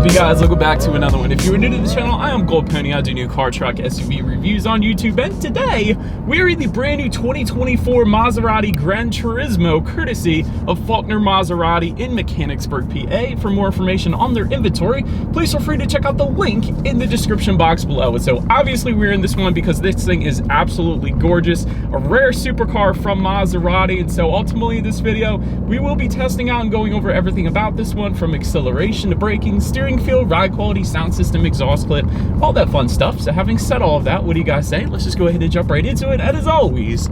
up, you guys? Welcome back to another one. If you're new to the channel, I am Gold Pony. I do new car, truck, SUV reviews on YouTube, and today we are in the brand new 2024 Maserati GranTurismo, courtesy of Faulkner Maserati in Mechanicsburg, PA. For more information on their inventory, please feel free to check out the link in the description box below. And so obviously we're in this one because this thing is absolutely gorgeous, a rare supercar from Maserati. And so ultimately in this video, we will be testing out and going over everything about this one, from acceleration to braking, steering feel, ride quality, sound system, exhaust clip, all that fun stuff. So having said all of that, what do you guys say? Let's just go ahead and jump right into it. And as always,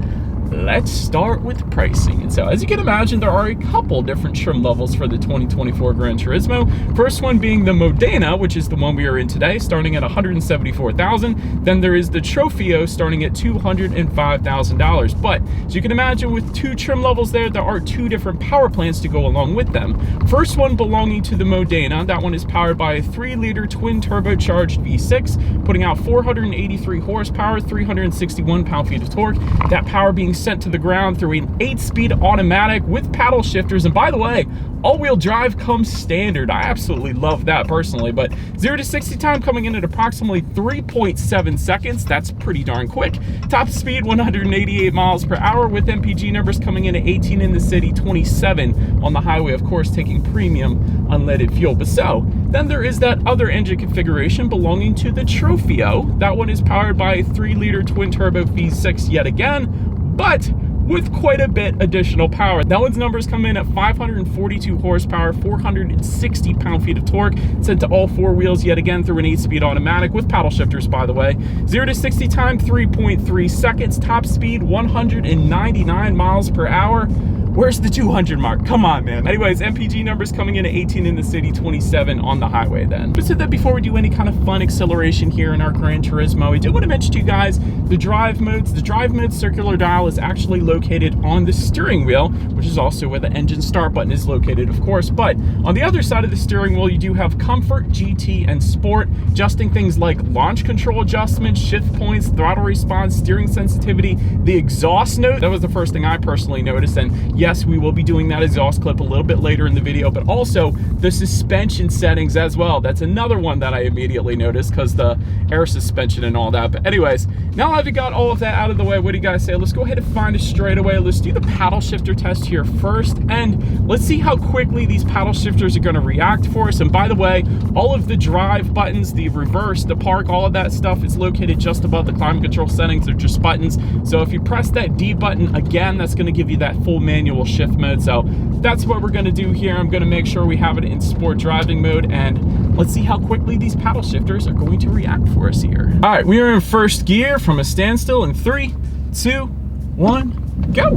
let's start with pricing. And so as you can imagine, there are a couple different trim levels for the 2024 GranTurismo. First one being the Modena, which is the one we are in today, starting at $174,000. Then there is the Trofeo starting at $205,000. But as you can imagine, with two trim levels there are two different power plants to go along with them. First one belonging to the Modena, that one is powered by a 3-liter twin turbocharged V6, putting out 483 horsepower, 361 pound-feet of torque. That power being sent to the ground through an 8-speed automatic with paddle shifters. And by the way, all-wheel drive comes standard. I absolutely love that personally. But 0 to 60 time coming in at approximately 3.7 seconds. That's pretty darn quick. Top speed 188 miles per hour, with MPG numbers coming in at 18 in the city, 27 on the highway, of course taking premium unleaded fuel. But so then there is that other engine configuration belonging to the Trofeo. That one is powered by a 3-liter twin turbo V6 yet again, but with quite a bit additional power. That one's numbers come in at 542 horsepower, 460 pound-feet of torque, sent to all four wheels yet again through an 8-speed automatic with paddle shifters, by the way. 0 to 60 time, 3.3 seconds. Top speed 199 miles per hour. Where's the 200 mark? Come on, man. Anyways, MPG numbers coming in at 18 in the city, 27 on the highway then. But so that before we do any kind of fun acceleration here in our GranTurismo, we do want to mention to you guys the drive modes. The drive mode circular dial is actually located on the steering wheel, which is also where the engine start button is located, of course. But on the other side of the steering wheel, you do have Comfort, GT, and Sport, adjusting things like launch control adjustments, shift points, throttle response, steering sensitivity, the exhaust note. That was the first thing I personally noticed. And yes, we will be doing that exhaust clip a little bit later in the video, but also the suspension settings as well. That's another one that I immediately noticed because the air suspension and all that. But anyways, now that we got all of that out of the way, what do you guys say? Let's go ahead and find a straightaway. Let's do the paddle shifter test here first, and let's see how quickly these paddle shifters are going to react for us. And by the way, all of the drive buttons, the reverse, the park, all of that stuff is located just above the climate control settings. They're just buttons. So if you press that D button again, that's going to give you that full manual shift mode. So that's what we're going to do here. I'm going to make sure we have it in sport driving mode, and let's see how quickly these paddle shifters are going to react for us here. All right, we are in first gear from a standstill in 3, 2, 1, go.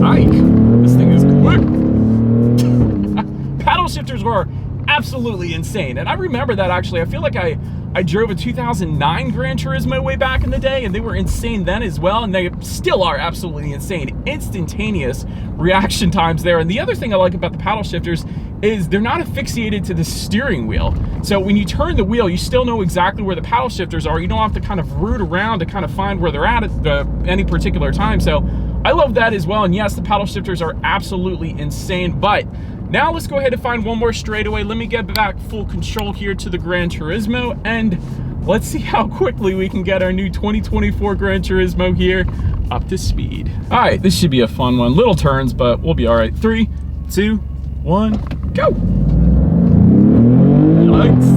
Ike, this thing is quick. Paddle shifters were absolutely insane, and I remember that actually. I feel like I drove a 2009 GranTurismo way back in the day, and they were insane then as well, and they still are absolutely insane. Instantaneous reaction times there. And the other thing I like about the paddle shifters is they're not asphyxiated to the steering wheel. So when you turn the wheel, you still know exactly where the paddle shifters are. You don't have to kind of root around to kind of find where they're at any particular time. So I love that as well. And yes, the paddle shifters are absolutely insane. But now let's go ahead and find one more straightaway. Let me get back full control here to the GranTurismo, and let's see how quickly we can get our new 2024 GranTurismo here up to speed. All right, this should be a fun one. Little turns, but we'll be all right. 3, 2, 1, go. Yikes.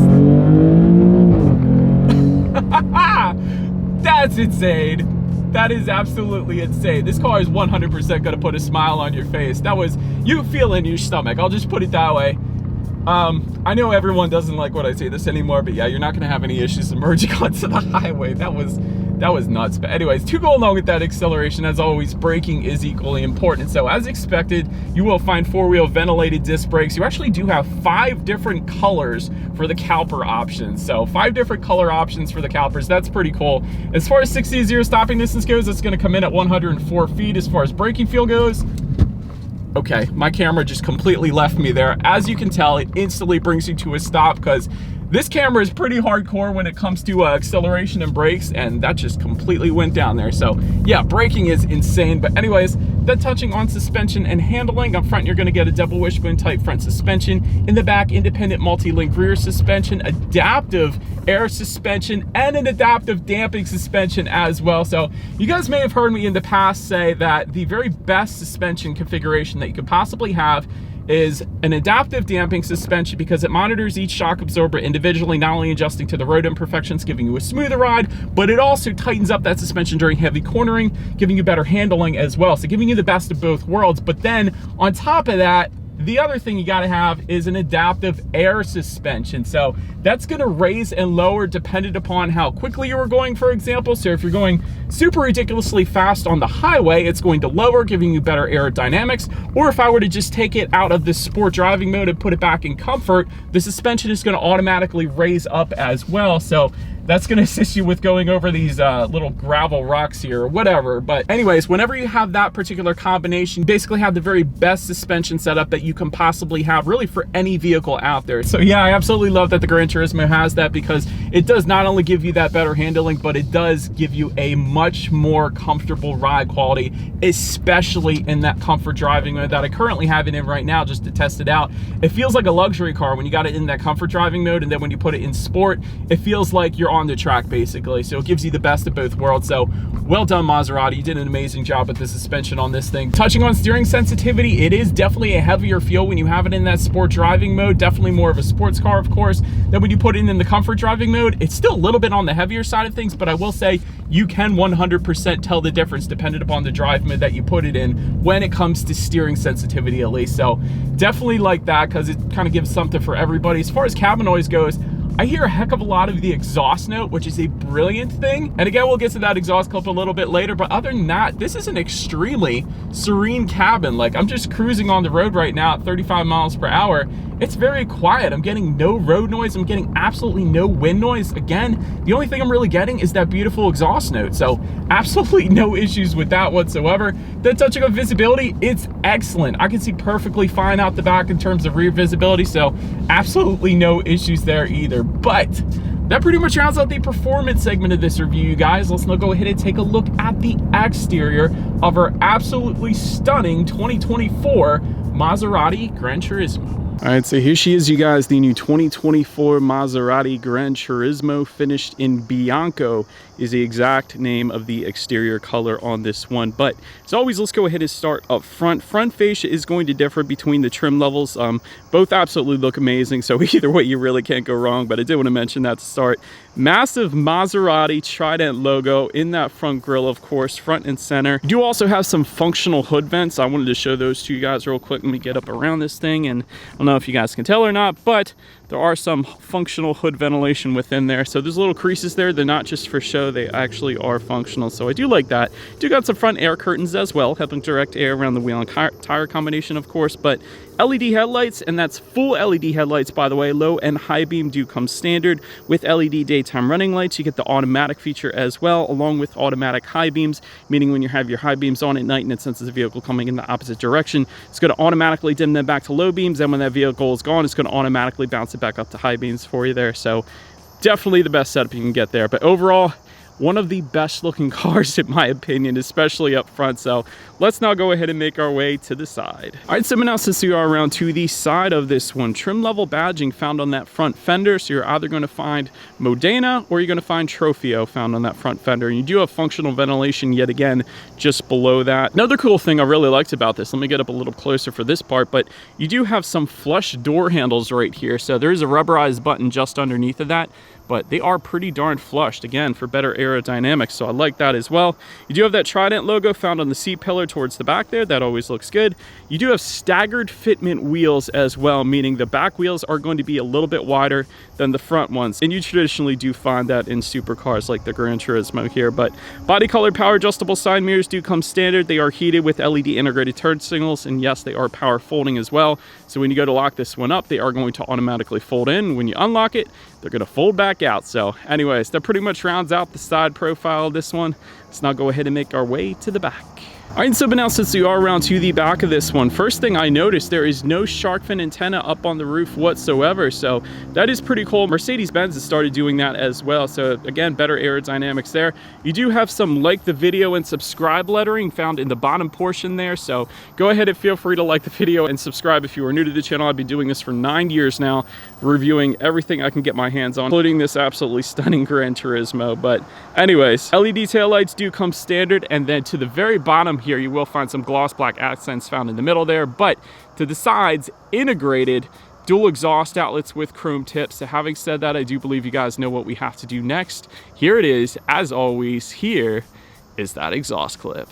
That's insane. That is absolutely insane. This car is 100% going to put a smile on your face. That was, you feel in your stomach. I'll just put it that way. I know everyone doesn't like when I say this anymore, but yeah, you're not going to have any issues emerging onto the highway. That was nuts. But anyways, to go along with that acceleration, as always, braking is equally important. So as expected, you will find 4-wheel ventilated disc brakes. You actually do have 5 different colors for the caliper options. So 5 different color options for the calipers. That's pretty cool. As far as 60 to 0 stopping distance goes, it's going to come in at 104 feet. As far as braking feel goes, okay, my camera just completely left me there. As you can tell, it instantly brings you to a stop because This camera is pretty hardcore when it comes to acceleration and brakes, and that just completely went down there. So yeah, braking is insane. But anyways, then touching on suspension and handling, up front you're going to get a double wishbone type front suspension. In the back, independent multi-link rear suspension, adaptive air suspension, and an adaptive damping suspension as well. So you guys may have heard me in the past say that the very best suspension configuration that you could possibly have is an adaptive damping suspension, because it monitors each shock absorber individually, not only adjusting to the road imperfections, giving you a smoother ride, but it also tightens up that suspension during heavy cornering, giving you better handling as well. So giving you the best of both worlds. But then on top of that, the other thing you gotta have is an adaptive air suspension. So that's gonna raise and lower dependent upon how quickly you were going, for example. So if you're going super ridiculously fast on the highway, it's going to lower, giving you better aerodynamics. Or if I were to just take it out of the sport driving mode and put it back in comfort, the suspension is gonna automatically raise up as well. So that's gonna assist you with going over these little gravel rocks here or whatever. But anyways, whenever you have that particular combination, you basically have the very best suspension setup that you can possibly have really for any vehicle out there. So yeah, I absolutely love that the GranTurismo has that, because it does not only give you that better handling, but it does give you a much more comfortable ride quality, especially in that comfort driving mode that I currently have it in right now just to test it out. It feels like a luxury car when you got it in that comfort driving mode, and then when you put it in sport, it feels like you're on the track basically. So it gives you the best of both worlds. So well done, Maserati. You did an amazing job with the suspension on this thing. Touching on steering sensitivity, it is definitely a heavier feel when you have it in that sport driving mode. Definitely more of a sports car, of course. Then when you put it in the comfort driving mode, it's still a little bit on the heavier side of things, but I will say you can 100% tell the difference depending upon the drive mode that you put it in when it comes to steering sensitivity at least. So definitely like that, because it kind of gives something for everybody. As far as cabin noise goes, I hear a heck of a lot of the exhaust note, which is a brilliant thing. And again, we'll get to that exhaust clip a little bit later, but other than that, this is an extremely serene cabin. Like, I'm just cruising on the road right now at 35 miles per hour. It's very quiet. I'm getting no road noise. I'm getting absolutely no wind noise. Again, the only thing I'm really getting is that beautiful exhaust note. So absolutely no issues with that whatsoever. Then touching on visibility, it's excellent. I can see perfectly fine out the back in terms of rear visibility. So absolutely no issues there either. But that pretty much rounds out the performance segment of this review, you guys. Let's now go ahead and take a look at the exterior of our absolutely stunning 2024 Maserati GranTurismo. All right, so here she is, you guys, the new 2024 Maserati GranTurismo, finished in Bianco is the exact name of the exterior color on this one. But as always, let's go ahead and start up front. Front fascia is going to differ between the trim levels. Both absolutely look amazing, so either way you really can't go wrong, but I did want to mention that to start. Massive Maserati Trident logo in that front grille, of course, front and center. You do also have some functional hood vents. I wanted to show those to you guys real quick. Let me get up around this thing, and I don't know if you guys can tell or not, but there are some functional hood ventilation within there. So there's little creases there. They're not just for show, they actually are functional. So I do like that. Do got some front air curtains as well, helping direct air around the wheel and tire combination, of course. But LED headlights, and that's full LED headlights, by the way. Low and high beam do come standard with LED daytime running lights. You get the automatic feature as well, along with automatic high beams, meaning when you have your high beams on at night and it senses a vehicle coming in the opposite direction, it's going to automatically dim them back to low beams. And when that vehicle is gone, it's going to automatically bounce it back up to high beams for you there. So definitely the best setup you can get there. But overall, one of the best looking cars in my opinion, especially up front. So let's now go ahead and make our way to the side. All right, so now since we are around to the side of this one, trim level badging found on that front fender. So you're either going to find Modena or you're going to find Trofeo found on that front fender. And you do have functional ventilation yet again just below that. Another cool thing I really liked about this, let me get up a little closer for this part, but you do have some flush door handles right here. So there's a rubberized button just underneath of that, but they are pretty darn flushed, again, for better aerodynamics, so I like that as well. You do have that Trident logo found on the seat pillar towards the back there. That always looks good. You do have staggered fitment wheels as well, meaning the back wheels are going to be a little bit wider than the front ones, and you traditionally do find that in supercars like the GranTurismo here. But body color power adjustable side mirrors do come standard. They are heated with LED integrated turn signals, and yes, they are power folding as well. So when you go to lock this one up, they are going to automatically fold in. When you unlock it, they're going to fold back out. So anyways, that pretty much rounds out the side profile of this one. Let's now go ahead and make our way to the back. All right, so but now since we are around to the back of this one, first thing I noticed, there is no shark fin antenna up on the roof whatsoever. So that is pretty cool. Mercedes-Benz has started doing that as well. So again, better aerodynamics there. You do have some like the video and subscribe lettering found in the bottom portion there. So go ahead and feel free to like the video and subscribe if you are new to the channel. I've been doing this for 9 years now, reviewing everything I can get my hands on, including this absolutely stunning GranTurismo. But anyways, LED taillights do come standard, and then to the very bottom here, you will find some gloss black accents found in the middle there, but to the sides, integrated dual exhaust outlets with chrome tips. So having said that, I do believe you guys know what we have to do next. Here it is, as always, here is that exhaust clip.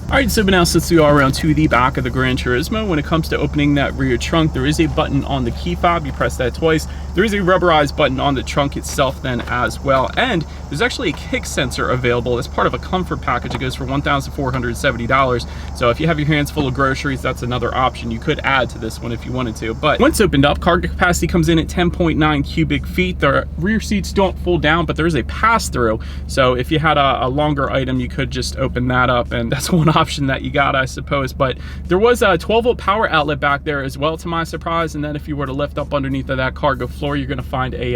All right, so now since we are around to the back of the GranTurismo, when it comes to opening that rear trunk, there is a button on the key fob. You press that twice. There is a rubberized button on the trunk itself then as well. And there's actually a kick sensor available as part of a comfort package. It goes for $1,470. So if you have your hands full of groceries, that's another option you could add to this one if you wanted to. But once opened up, cargo capacity comes in at 10.9 cubic feet. The rear seats don't fold down, but there is a pass-through. So if you had a longer item, you could just open that up, and that's one option that you got, I suppose. But there was a 12-volt power outlet back there as well, to my surprise. And then if you were to lift up underneath of that cargo floor, you're going to find a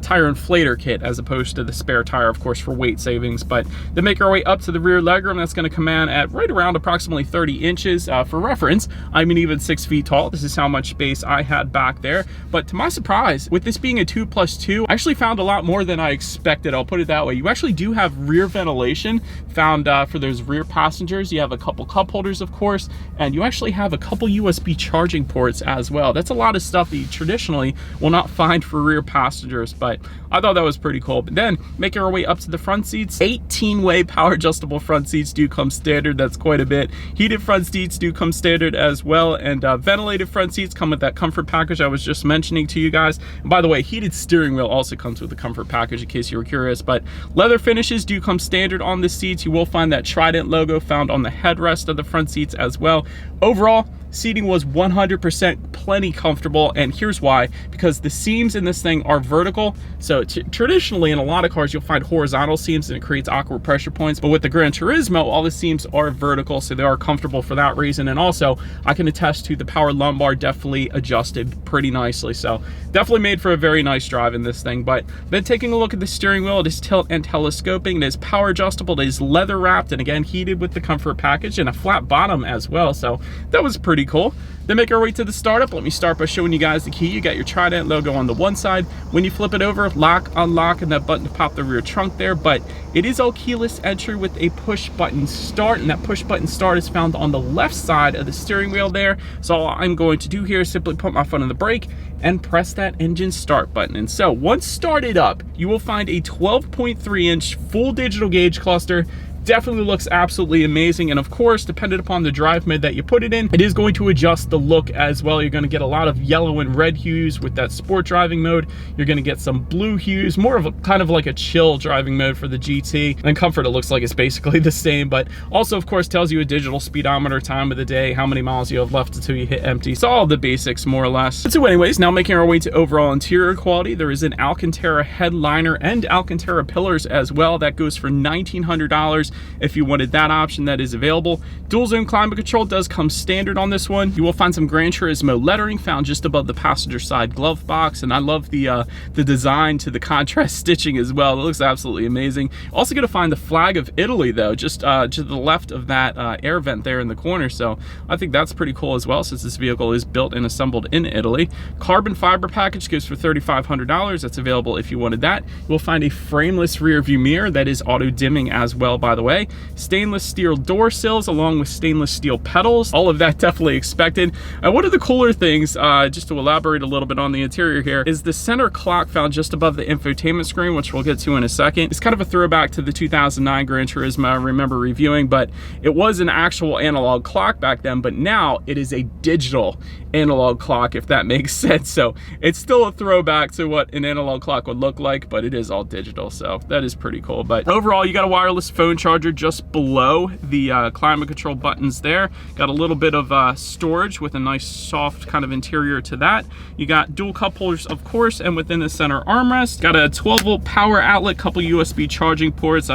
tire inflator kit as opposed to the spare tire, of course, for weight savings. But then make our way up to the rear legroom. That's going to command at right around approximately 30 inches. For reference, I'm an even 6 feet tall. This is how much space I had back there. But to my surprise, with this being a 2+2, I actually found a lot more than I expected. I'll put it that way. You actually do have rear ventilation found for those rear passengers. You have a couple cup holders, of course, and you actually have a couple USB charging ports as well. That's a lot of stuff that you traditionally will not find for rear passengers, but I thought that was pretty cool. But then making our way up to the front seats, 18-way power adjustable front seats do come standard. That's quite a bit. Heated front seats do come standard as well, and ventilated front seats come with that comfort package I was just mentioning to you guys. And by the way, heated steering wheel also comes with the comfort package in case you were curious. But leather finishes do come standard on the seats. You will find that Trident logo found on the headrest of the front seats as well. Overall, seating was 100% plenty comfortable, and here's why. Because the seams in this thing are vertical. So traditionally in a lot of cars you'll find horizontal seams and it creates awkward pressure points, but with the GranTurismo all the seams are vertical, so they are comfortable for that reason. And also I can attest to the power lumbar definitely adjusted pretty nicely, so definitely made for a very nice drive in this thing. But then taking a look at the steering wheel, it is tilt and telescoping, it is power adjustable, it is leather wrapped, and again heated with the comfort package, and a flat bottom as well, so that was pretty cool. Then make our way to the startup. Let me start by showing you guys the key. You got your Trident logo on the one side. When you flip it over, lock, unlock, and that button to pop the rear trunk there. But it is all keyless entry with a push button start, and that push button start is found on the left side of the steering wheel there. So all I'm going to do here is simply put my foot on the brake and press that engine start button. And so once started up, you will find a 12.3-inch full digital gauge cluster. Definitely looks absolutely amazing, and of course, dependent upon the drive mode that you put it in, it is going to adjust the look as well. You're going to get a lot of yellow and red hues with that sport driving mode. You're going to get some blue hues, more of a kind of like a chill driving mode for the GT. And comfort, it looks like it's basically the same, but also of course tells you a digital speedometer, time of the day, how many miles you have left until you hit empty. So all the basics more or less. So anyways, now making our way to overall interior quality, there is an Alcantara headliner and Alcantara pillars as well. That goes for $1,900. If you wanted that option, that is available. Dual zone climate control does come standard on this one. You will find some GranTurismo lettering found just above the passenger side glove box, and I love the design to the contrast stitching as well. It looks absolutely amazing. Also going to find the flag of Italy though, just to the left of that air vent there in the corner. So I think that's pretty cool as well, since this vehicle is built and assembled in Italy. Carbon fiber package goes for $3,500. That's available if you wanted that. You will find a frameless rear view mirror that is auto dimming as well, by the the way. Stainless steel door sills along with stainless steel pedals. All of that definitely expected. And one of the cooler things, just to elaborate a little bit on the interior here, is the center clock found just above the infotainment screen, which we'll get to in a second. It's kind of a throwback to the 2009 Gran Turismo I remember reviewing, but it was an actual analog clock back then, but now it is a digital analog clock, if that makes sense. So it's still a throwback to what an analog clock would look like, but it is all digital, so that is pretty cool. But overall, you got a wireless phone charger just below the climate control buttons there. Got a little bit of storage with a nice soft kind of interior to that. You got dual cup holders, of course, and within the center armrest, got a 12-volt power outlet, couple USB charging ports.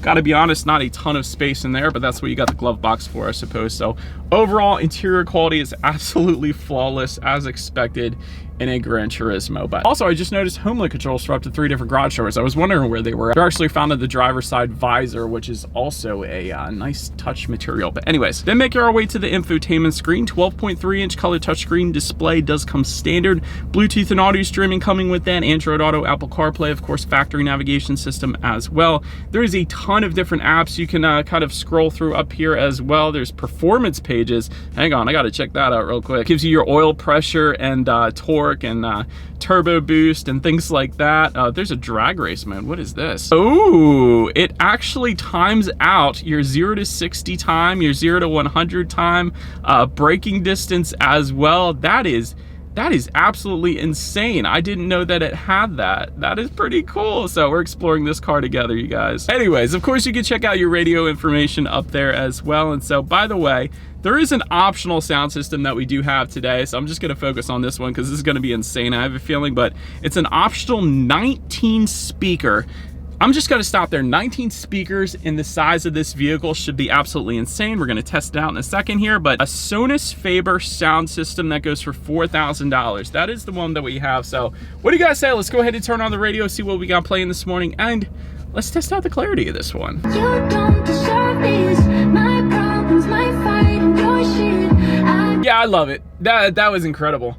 Gotta be honest, not a ton of space in there, but that's what you got the glove box for, I suppose. So overall, interior quality is absolutely flawless as expected in a Gran Turismo. But also, I just noticed HomeLink controls for up to 3 different garage doors. I was wondering where they were. They're actually found in the driver's side visor, which is also a nice touch material. But anyways, then make our way to the infotainment screen. 12.3-inch color touchscreen display does come standard. Bluetooth and audio streaming coming with that. Android Auto, Apple CarPlay, of course, factory navigation system as well. There is a ton of different apps you can kind of scroll through up here as well. There's performance pages. Hang on, I got to check that out real quick. Gives you your oil pressure and torque and turbo boost and things like that. There's a drag race mode. What is this? Oh, it actually times out your 0 to 60 time, your 0 to 100 time, braking distance as well. That is absolutely insane. I didn't know that it had that. That is pretty cool. So we're exploring this car together, you guys. Anyways, of course, you can check out your radio information up there as well. And so, by the way, there is an optional sound system that we do have today, so I'm just gonna focus on this one because this is gonna be insane, I have a feeling, but it's an optional 19 speaker. I'm just gonna stop there. 19 speakers in the size of this vehicle should be absolutely insane. We're gonna test it out in a second here, but a Sonus Faber sound system that goes for $4,000. That is the one that we have. So what do you guys say? Let's go ahead and turn on the radio, see what we got playing this morning, and let's test out the clarity of this one. You don't deserve this. My problems, my fight, and your shit. Yeah, I love it. That was incredible.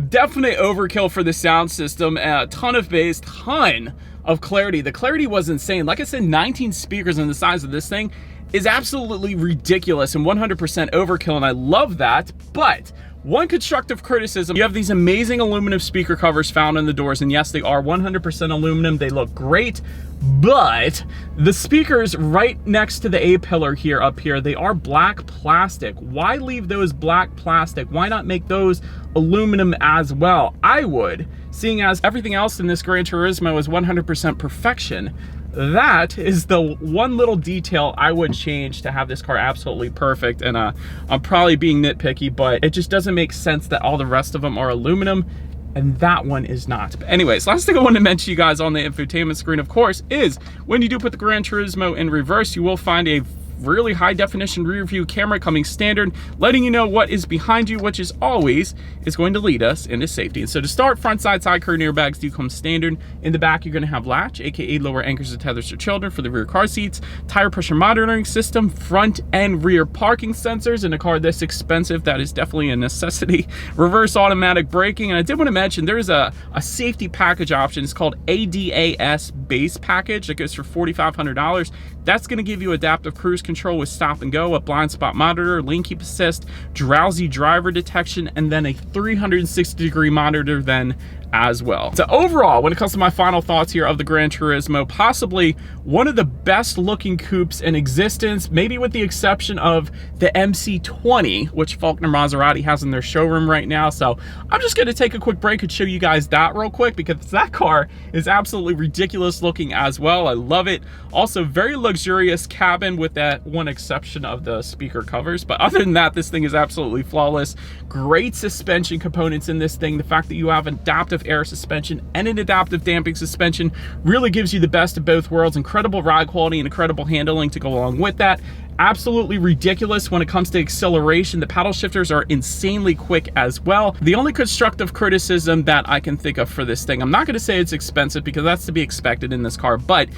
Definite overkill for the sound system. A ton of bass, ton of clarity. The clarity was insane. Like I said, 19 speakers in the size of this thing is absolutely ridiculous and 100% overkill, and I love that. But one constructive criticism, you have these amazing aluminum speaker covers found in the doors, and yes, they are 100% aluminum. They look great, but the speakers right next to the A-pillar here up here, they are black plastic. Why leave those black plastic? Why not make those aluminum as well? I would, seeing as everything else in this Gran Turismo is 100% perfection. That is the one little detail I would change to have this car absolutely perfect. And I'm probably being nitpicky, but it just doesn't make sense that all the rest of them are aluminum and that one is not. But anyways, last thing I want to mention, you guys, on the infotainment screen, of course, is when you do put the Gran Turismo in reverse, you will find a really high definition rear view camera coming standard, letting you know what is behind you, which is always is going to lead us into safety. And so to start, front side curtain airbags do come standard. In the back, you're going to have latch, aka lower anchors and tethers for children for the rear car seats, tire pressure monitoring system, front and rear parking sensors. In a car this expensive, that is definitely a necessity. Reverse automatic braking. And I did want to mention there is a safety package option. It's called ADAS base package that goes for $4,500. That's going to give you adaptive cruise control with stop and go, a blind spot monitor, lane keep assist, drowsy driver detection, and then a 360-degree monitor then as well. So overall, when it comes to my final thoughts here of the Gran Turismo, possibly one of the best looking coupes in existence, maybe with the exception of the MC20, which Faulkner Maserati has in their showroom right now. So I'm just going to take a quick break and show you guys that real quick, because that car is absolutely ridiculous looking as well. I love it. Also, very luxurious cabin with that one exception of the speaker covers. But other than that, this thing is absolutely flawless. Great suspension components in this thing. The fact that you have adaptive air suspension and an adaptive damping suspension really gives you the best of both worlds. Incredible ride quality and incredible handling to go along with that. Absolutely ridiculous when it comes to acceleration. The paddle shifters are insanely quick as well. The only constructive criticism that I can think of for this thing, I'm not going to say it's expensive because that's to be expected in this car, but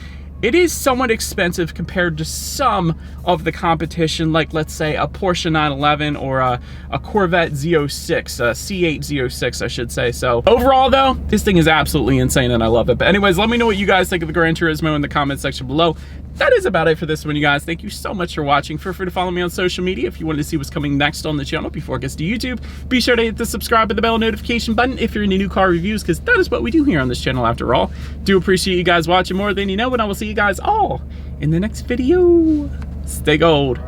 it is somewhat expensive compared to some of the competition, like let's say a Porsche 911 or a Corvette Z06, a C8 Z06, I should say. So overall though, this thing is absolutely insane and I love it. But anyways, let me know what you guys think of the Gran Turismo in the comment section below. that is about it for this one, you guys. Thank you so much for watching. Feel free to follow me on social media if you wanted to see what's coming next on the channel before it gets to YouTube. Be sure to hit the subscribe and the bell notification button if you're into new car reviews, because that is what we do here on this channel after all. Do appreciate you guys watching more than you know, and I will see you guys all in the next video. Stay gold.